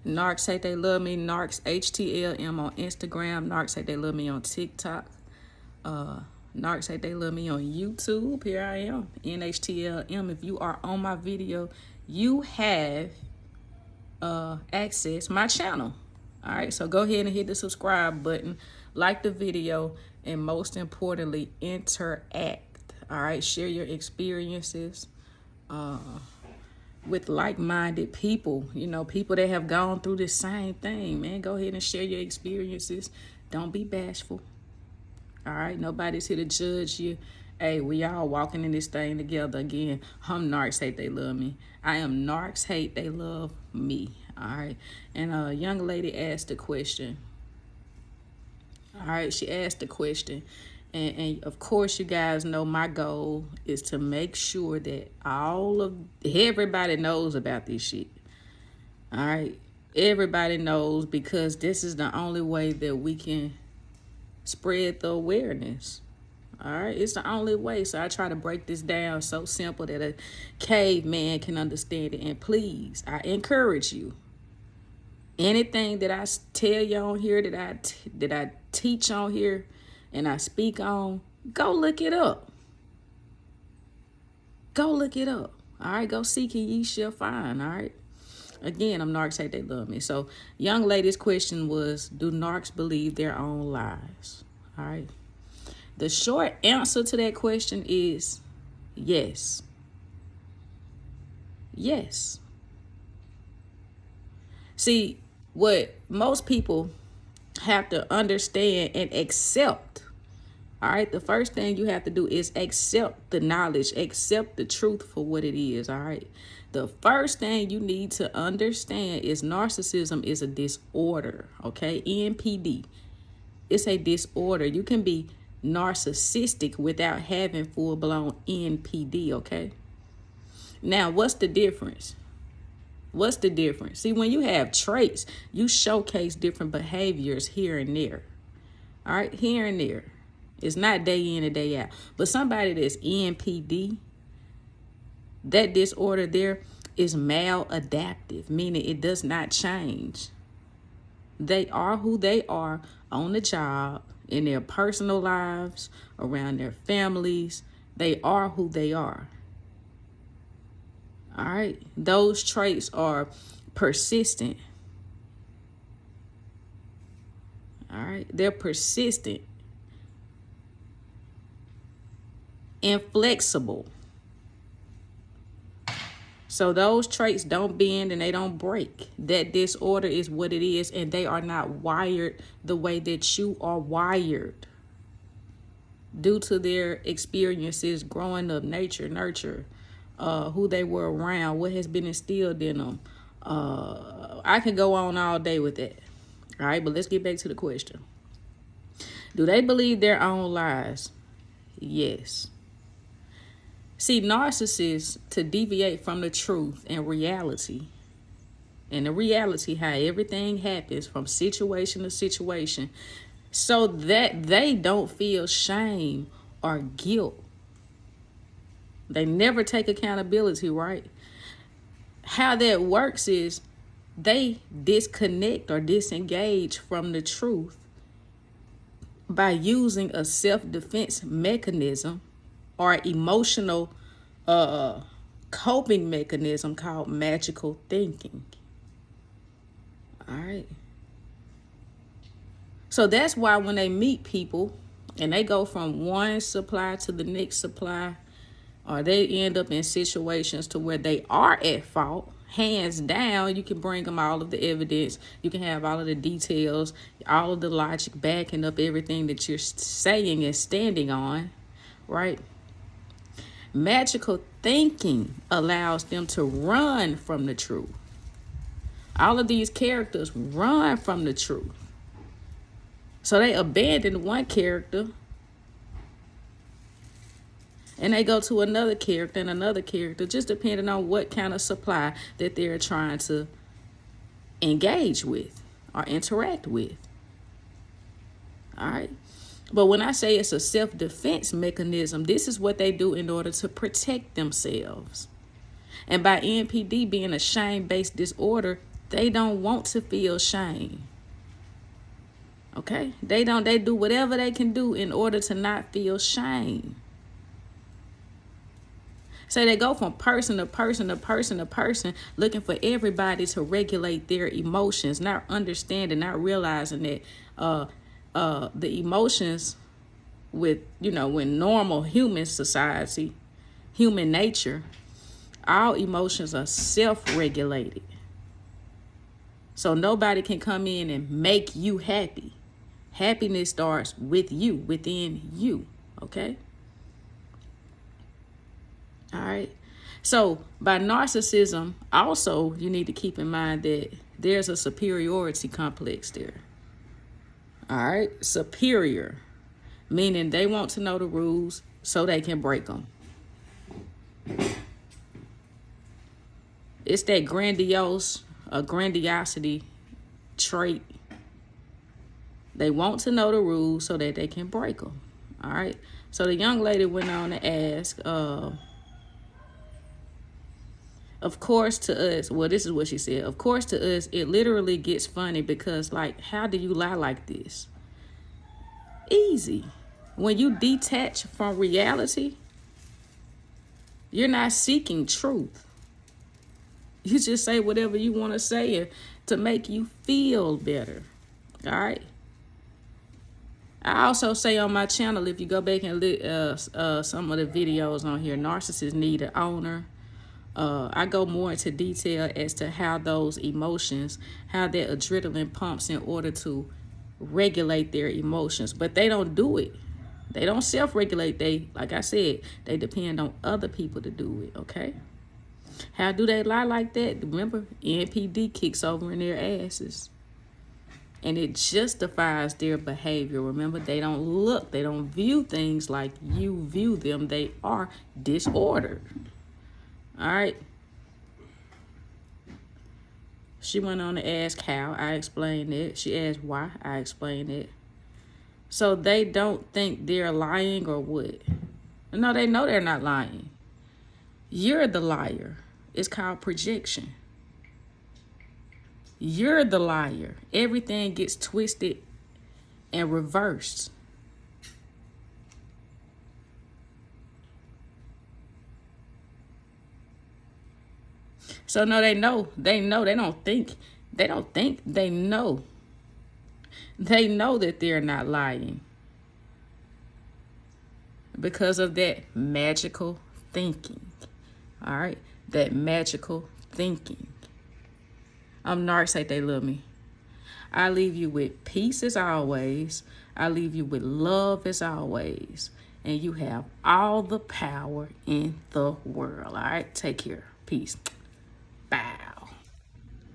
Narcs Hate They Love Me, NarcsHateTheyLoveMe on Instagram, Narcs Hate They Love Me on TikTok, Narcs Hate They Love Me on YouTube. Here I am, NHTLM. If you are on my video, you have access my channel. All right, so go ahead and hit the subscribe button, like the video, and most importantly, interact. All right, share your experiences with like-minded people, you know, people that have gone through the same thing, man. Go ahead and share your experiences. Don't be bashful. All right, nobody's here to judge you. Hey, we all walking in this thing together. Again, I'm Narcs Hate They Love Me. I am Narcs Hate They Love Me. All right, and a young lady asked a question. All right, she asked a question. And of course, you guys know my goal is to make sure that everybody knows about this shit. All right, everybody knows, because this is the only way that we can spread the awareness. All right, it's the only way. So I try to break this down so simple that a caveman can understand it. And please, I encourage you. Anything that I tell you on here, that I teach on here, and I speak on, go look it up. Go look it up. All right, go seek and ye shall find. All right. Again, I'm Narcs Hate They Love Me. So, young lady's question was, do narcs believe their own lies? All right. The short answer to that question is yes. Yes. See, what most people have to understand and accept, all right, the first thing you have to do is accept the knowledge, accept the truth for what it is, all right? The first thing you need to understand is narcissism is a disorder, okay? NPD. It's a disorder. You can be narcissistic without having full-blown NPD, okay? Now, what's the difference? What's the difference? See, when you have traits, you showcase different behaviors here and there. All right, here and there. It's not day in and day out. But somebody that's NPD, that disorder there is maladaptive, meaning it does not change. They are who they are on the job, in their personal lives, around their families. They are who they are. All right, those traits are persistent. All right, they're persistent, inflexible. So those traits don't bend and they don't break. That disorder is what it is, and they are not wired the way that you are wired due to their experiences growing up, nature, nurture. Who they were around, what has been instilled in them. I can go on all day with that. All right, but let's get back to the question. Do they believe their own lies? Yes. See, narcissists, to deviate from the truth and reality, and the reality how everything happens from situation to situation, so that they don't feel shame or guilt. They never take accountability, right? How that works is they disconnect or disengage from the truth by using a self-defense mechanism or emotional coping mechanism called magical thinking. All right. So that's why when they meet people and they go from one supply to the next supply, or they end up in situations to where they are at fault, hands down, you can bring them all of the evidence. You can have all of the details, all of the logic backing up everything that you're saying and standing on, right? Magical thinking allows them to run from the truth. All of these characters run from the truth. So they abandon one character and they go to another character and another character, just depending on what kind of supply that they're trying to engage with or interact with. All right. But when I say it's a self-defense mechanism, this is what they do in order to protect themselves. And by NPD being a shame-based disorder, They don't want to feel shame. Okay? They do whatever they can do in order to not feel shame. So they go from person to person to person to person, looking for everybody to regulate their emotions, not understanding, not realizing that the emotions with, when normal human society, human nature, all emotions are self-regulated. So nobody can come in and make you happy. Happiness starts with you, within you, okay? All right. So by narcissism, also, you need to keep in mind that there's a superiority complex there. All right. Superior, meaning they want to know the rules so they can break them. It's that grandiosity trait. They want to know the rules so that they can break them. All right. So the young lady went on to ask, of course to us, well, this is what she said. Of course to us, it literally gets funny because, like, how do you lie like this? Easy. When you detach from reality, you're not seeking truth. You just say whatever you want to say to make you feel better. All right. I also say on my channel, if you go back and look some of the videos on here, narcissists need an owner. I go more into detail as to how those emotions, how that adrenaline pumps in order to regulate their emotions. But they don't do it. They don't self-regulate. They, like I said, they depend on other people to do it, okay? How do they lie like that? Remember, NPD kicks over in their asses. And it justifies their behavior. Remember, they don't view things like you view them. They are disordered. All right. She went on to ask how. I explained it. She asked why. I explained it. So they don't think they're lying or what? No, they know they're not lying. You're the liar. It's called projection. You're the liar. Everything gets twisted and reversed. So no, they know. They don't think. They know. They know that they're not lying. Because of that magical thinking. All right? That magical thinking. I'm NarcsHateTheyLoveMe. I leave you with peace as always. I leave you with love as always. And you have all the power in the world. All right? Take care. Peace.